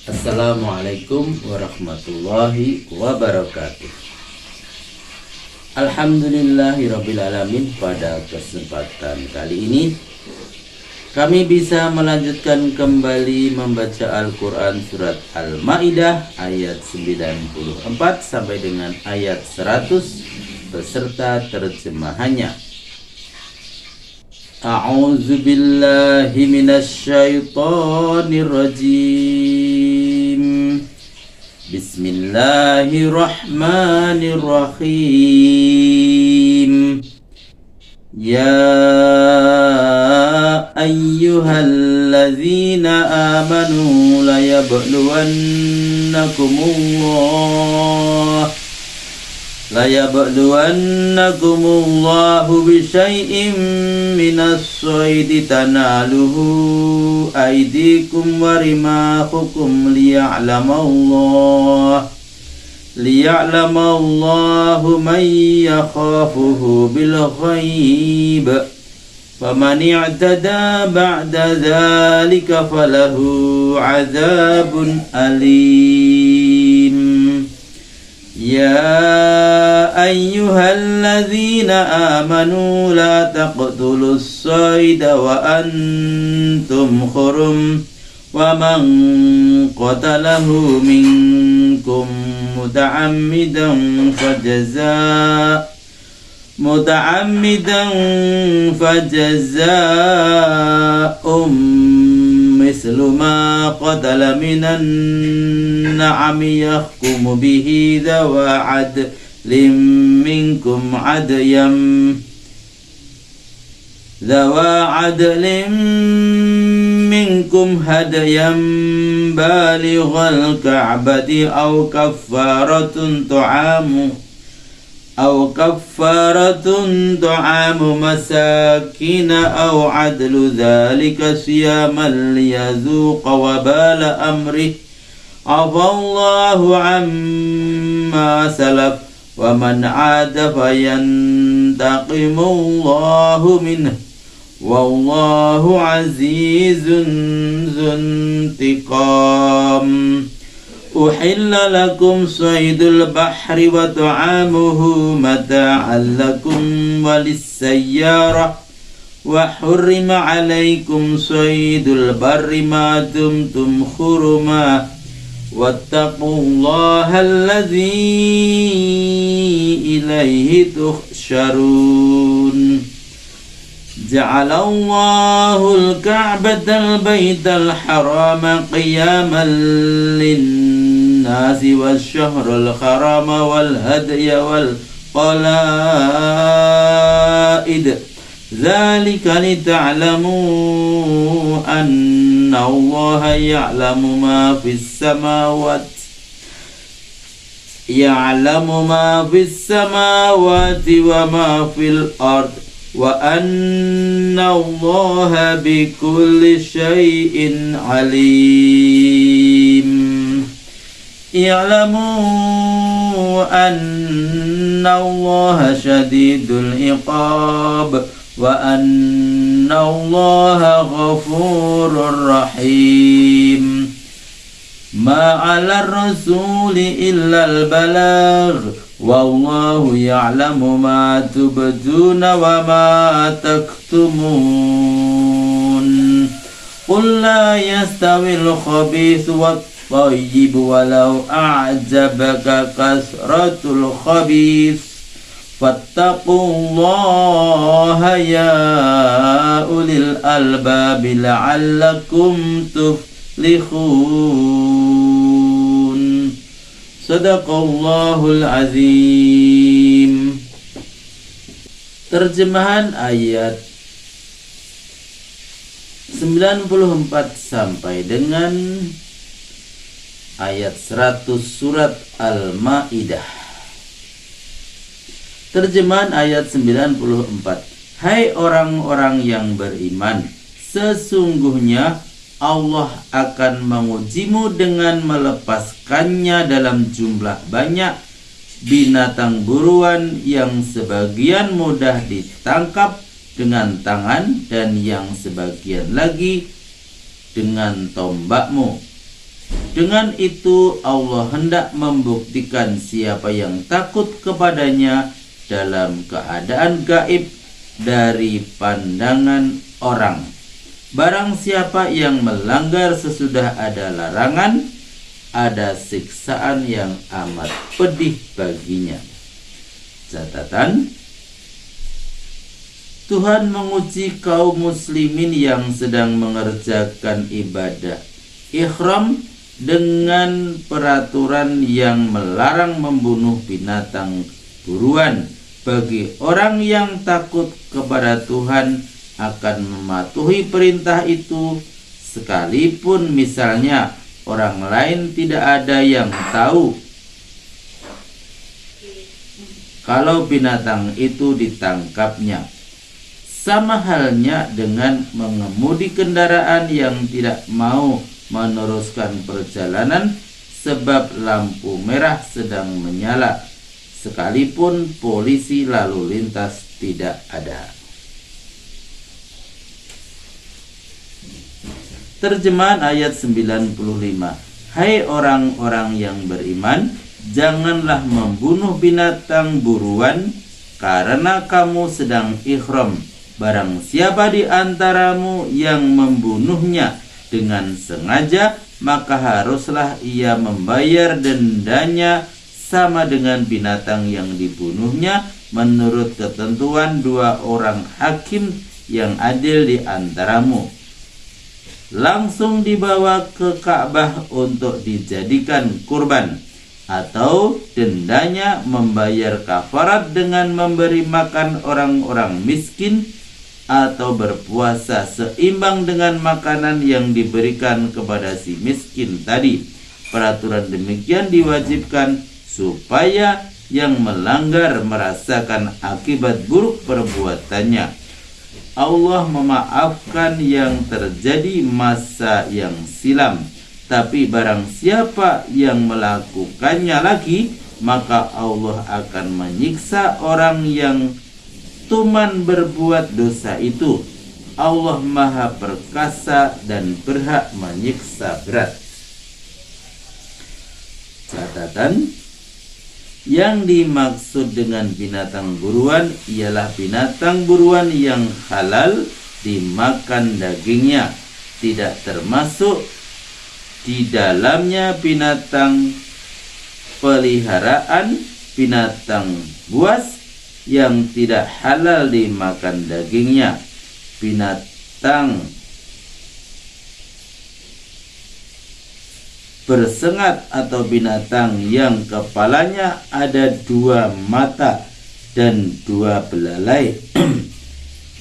Assalamualaikum warahmatullahi wabarakatuh. Alhamdulillahirrabbilalamin. Pada kesempatan kali ini kami bisa melanjutkan kembali membaca Al-Quran surat Al-Ma'idah ayat 94 sampai dengan ayat 100 beserta terjemahannya. A'udzu billahi minasyaitonir rajim. Bismillahirrahmanirrahim. Ya ayyuhalladzina amanu la yabluwannakumullahu bisyai'im minas shaydi tanaluhu aydikum wa rimahukum liya'lamallahu man yakhafuhu bil ghaib faman i'tada ba'da dzalika falahu 'adzabun alim. Ya ayyuhalladzina amanu la taqtulus sayda wa antum hurum wa man qatalahu minkum muta'ammidan fajaza'um mislu ma qatala minan na'ami yahkumu bihi dhawa adlim minkum hadyan balighal ka'bati aw kaffaratun tu'amu masakin aw adlu dhalika siyaman liyazuqa wabala amrih afallahu amma salaf wa man 'ada fayantaqimullahu minhu wallahu azizun dzuntiqam. Uhilla lakum saydul bahri wa ta'amuhu mata'an lakum walis-sayyarah wa hurrima 'alaykum saydul barri ma dumtum huruma wattaqullaha alladzi ilayhi tuhsyarun. Ja'alallahu al-ka'batal baytal harama qiyaman lin-nasi wasyahral harama wal hadya wal qalaid dzalika lita'lamu anna Allaha ya'lamu ma fis samawati wa ma fil ard wa anna Allaha bikulli syai'in alim. I'lamu anna Allaha syadidul iqab wa anna Allaha ghafurur rahim. Ma 'alar rasuli illal balagh wallahu ya'lamu ma tubduna wa ma taktumun. Qul la yastawil khabithu wat thayyib walau a'jabaka kasratul khabith fattaqullaha ya ulil albabi la'allakum tuflihun. Sadaqallahul azim. Terjemahan ayat 94 sampai dengan ayat 100 surat Al-Ma'idah. Terjemahan ayat 94. Hai orang-orang yang beriman, sesungguhnya Allah akan mengujimu dengan melepaskannya dalam jumlah banyak binatang buruan yang sebagian mudah ditangkap dengan tangan dan yang sebagian lagi dengan tombakmu. Dengan itu Allah hendak membuktikan siapa yang takut kepadanya dalam keadaan gaib dari pandangan orang. Barang siapa yang melanggar sesudah ada larangan, ada siksaan yang amat pedih baginya. Catatan: Tuhan menguji kaum muslimin yang sedang mengerjakan ibadah ihram dengan peraturan yang melarang membunuh binatang buruan. Bagi orang yang takut kepada Tuhan akan mematuhi perintah itu, sekalipun misalnya orang lain tidak ada yang tahu kalau binatang itu ditangkapnya. Sama halnya dengan mengemudi kendaraan yang tidak mau meneruskan perjalanan sebab lampu merah sedang menyala, sekalipun polisi lalu lintas tidak ada. Terjemahan ayat 95. Hai orang-orang yang beriman, janganlah membunuh binatang buruan karena kamu sedang ihram. Barang siapa di antaramu yang membunuhnya dengan sengaja, maka haruslah ia membayar dendanya sama dengan binatang yang dibunuhnya menurut ketentuan dua orang hakim yang adil di antaramu. Langsung dibawa ke Ka'bah untuk dijadikan kurban, atau dendanya membayar kafarat dengan memberi makan orang-orang miskin atau berpuasa seimbang dengan makanan yang diberikan kepada si miskin tadi. Peraturan demikian diwajibkan supaya yang melanggar merasakan akibat buruk perbuatannya. Allah memaafkan yang terjadi masa yang silam, tapi barang siapa yang melakukannya lagi, maka Allah akan menyiksa orang yang tuman berbuat dosa itu. Allah Maha Perkasa dan berhak menyiksa berat. Catatan: yang dimaksud dengan binatang buruan ialah binatang buruan yang halal dimakan dagingnya, tidak termasuk di dalamnya binatang peliharaan, binatang buas yang tidak halal dimakan dagingnya, binatang bersengat atau binatang yang kepalanya ada dua mata dan dua belalai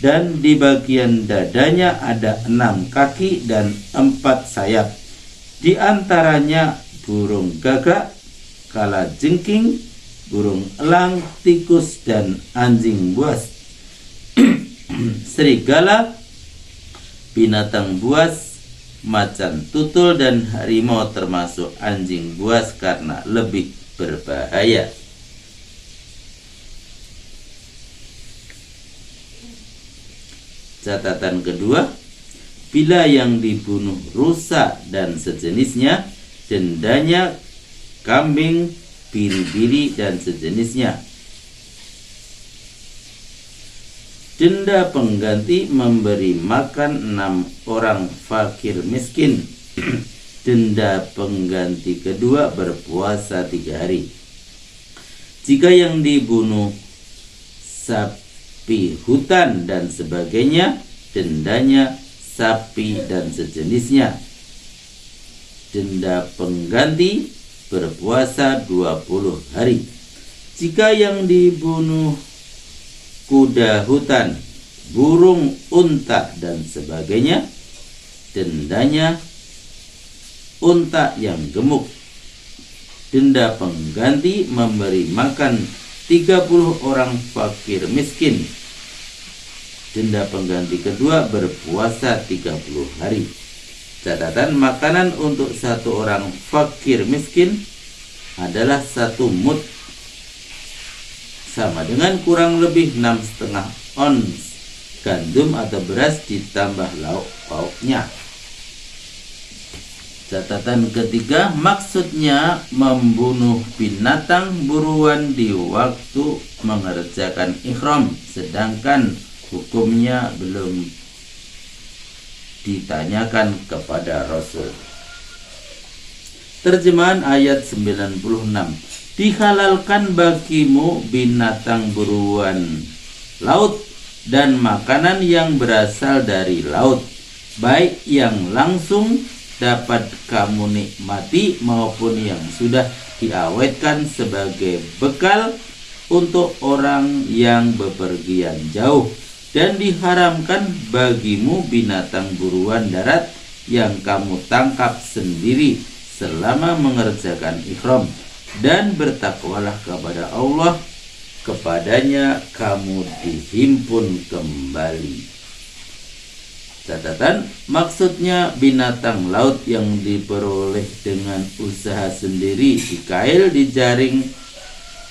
dan di bagian dadanya ada 6 kaki dan 4 sayap. Di antaranya burung gagak, kalajengking, burung elang, tikus, dan anjing buas. Serigala, binatang buas, macan tutul, dan harimau termasuk anjing buas karena lebih berbahaya. Catatan kedua, bila yang dibunuh rusa dan sejenisnya, dendanya kambing, biri-biri, dan sejenisnya. Denda pengganti memberi makan 6 orang fakir miskin. Denda pengganti kedua berpuasa 3 hari. Jika yang dibunuh sapi hutan dan sebagainya, dendanya sapi dan sejenisnya. Denda pengganti berpuasa 20 hari. Jika yang dibunuh kuda hutan, burung unta, dan sebagainya, dendanya unta yang gemuk. Denda pengganti memberi makan 30 orang fakir miskin. Denda pengganti kedua berpuasa 30 hari. Catatan: makanan untuk 1 orang fakir miskin adalah 1 mud, sama dengan kurang lebih 6,5 ons gandum atau beras ditambah lauk pauknya. Catatan ketiga, maksudnya membunuh binatang buruan di waktu mengerjakan ihram, sedangkan hukumnya belum ditanyakan kepada Rasul. Terjemahan ayat 96. Dihalalkan bagimu binatang buruan laut dan makanan yang berasal dari laut, baik yang langsung dapat kamu nikmati maupun yang sudah diawetkan sebagai bekal untuk orang yang bepergian jauh, dan diharamkan bagimu binatang buruan darat yang kamu tangkap sendiri selama mengerjakan ihram, dan bertakwalah kepada Allah, kepadanya kamu dihimpun kembali. Catatan, maksudnya binatang laut yang diperoleh dengan usaha sendiri, dikail, dijaring,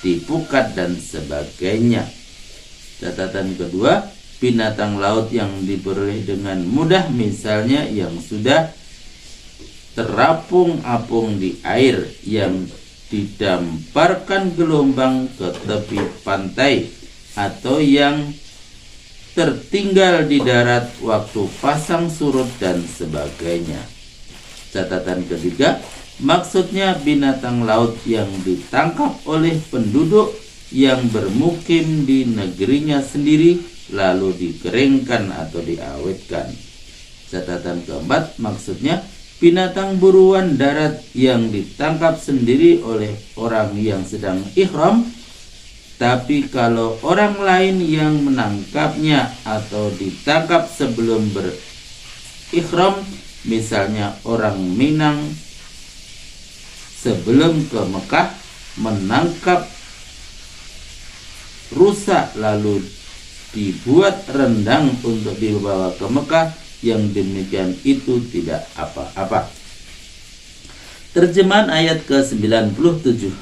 dipukat, dan sebagainya. Catatan kedua, binatang laut yang diperoleh dengan mudah, misalnya yang sudah terapung-apung di air, yang didamparkan gelombang ke tepi pantai, atau yang tertinggal di darat waktu pasang surut, dan sebagainya. Catatan ketiga, maksudnya binatang laut yang ditangkap oleh penduduk yang bermukim di negerinya sendiri lalu dikeringkan atau diawetkan. Catatan keempat, maksudnya binatang buruan darat yang ditangkap sendiri oleh orang yang sedang ihram, tapi kalau orang lain yang menangkapnya atau ditangkap sebelum berihram, misalnya orang Minang sebelum ke Mekah menangkap rusa lalu dibuat rendang untuk dibawa ke Mekah, yang demikian itu tidak apa-apa. Terjemahan ayat ke-97.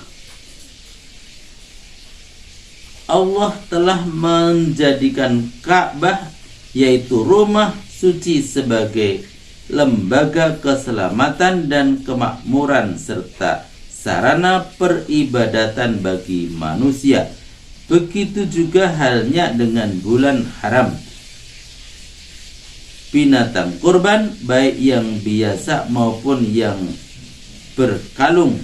Allah telah menjadikan Ka'bah, yaitu rumah suci, sebagai lembaga keselamatan dan kemakmuran serta sarana peribadatan bagi manusia. Begitu juga halnya dengan bulan haram. Binatang kurban, baik yang biasa maupun yang berkalung,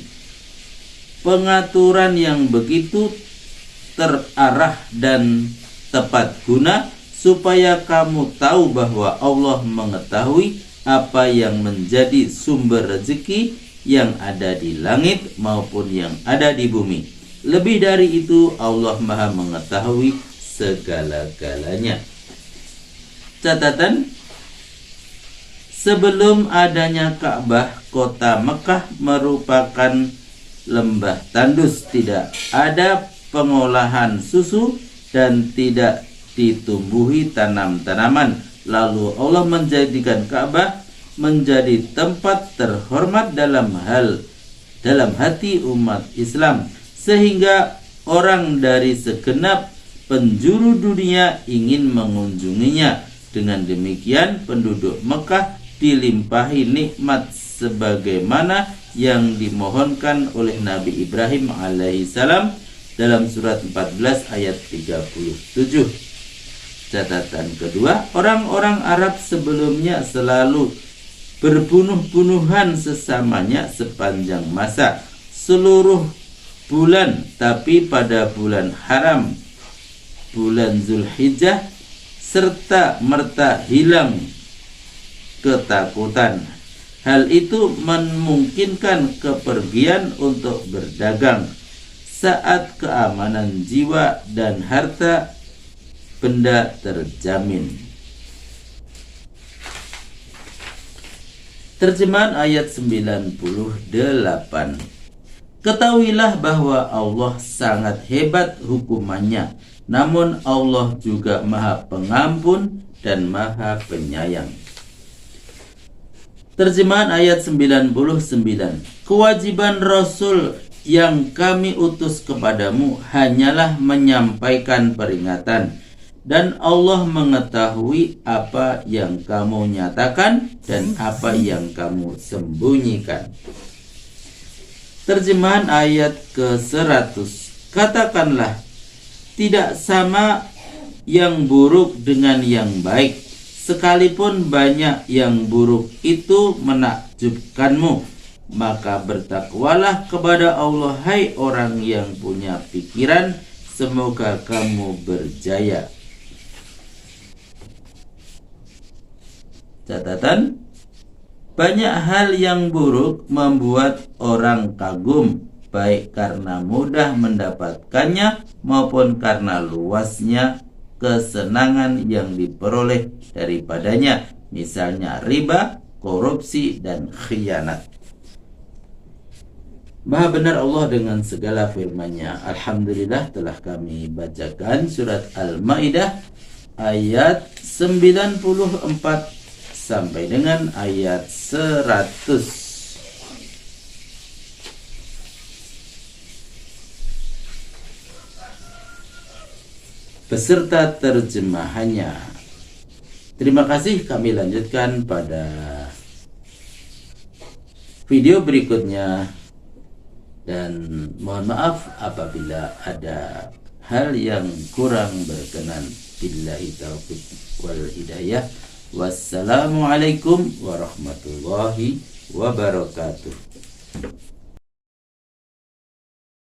pengaturan yang begitu terarah dan tepat guna supaya kamu tahu bahwa Allah mengetahui apa yang menjadi sumber rezeki yang ada di langit maupun yang ada di bumi. Lebih dari itu, Allah Maha mengetahui segala-galanya. Catatan, sebelum adanya Ka'bah, kota Mekah merupakan lembah tandus, tidak ada pengolahan susu dan tidak ditumbuhi tanam-tanaman. Lalu Allah menjadikan Ka'bah menjadi tempat terhormat dalam hati umat Islam, sehingga orang dari segenap penjuru dunia ingin mengunjunginya. Dengan demikian penduduk Mekah dilimpahi nikmat sebagaimana yang dimohonkan oleh Nabi Ibrahim alaihissalam dalam surat 14 ayat 37. Catatan kedua, orang-orang Arab sebelumnya selalu berbunuh-bunuhan sesamanya sepanjang masa seluruh bulan, tapi pada bulan haram, bulan Zulhijjah, serta merta hilang ketakutan. Hal itu memungkinkan kepergian untuk berdagang saat keamanan jiwa dan harta benda terjamin. Terjemahan ayat 98. Ketahuilah bahwa Allah sangat hebat hukumannya, namun Allah juga Maha Pengampun dan Maha Penyayang. Terjemahan ayat 99. Kewajiban Rasul yang kami utus kepadamu hanyalah menyampaikan peringatan dan Allah mengetahui apa yang kamu nyatakan dan apa yang kamu sembunyikan. Terjemahan ayat ke-100. Katakanlah, tidak sama yang buruk dengan yang baik, sekalipun banyak yang buruk itu menakjubkanmu. Maka bertakwalah kepada Allah, hai orang yang punya pikiran, semoga kamu berjaya. Catatan: banyak hal yang buruk membuat orang kagum, baik karena mudah mendapatkannya maupun karena luasnya kesenangan yang diperoleh daripadanya, misalnya riba, korupsi, dan khianat. Maha benar Allah dengan segala firman-Nya. Alhamdulillah telah kami bacakan surat Al-Maidah ayat 94 sampai dengan ayat 100. Beserta terjemahannya. Terima kasih, kami lanjutkan pada video berikutnya, dan mohon maaf apabila ada hal yang kurang berkenan. Billahi taufiq wal hidayah. Wassalamualaikum warahmatullahi wabarakatuh.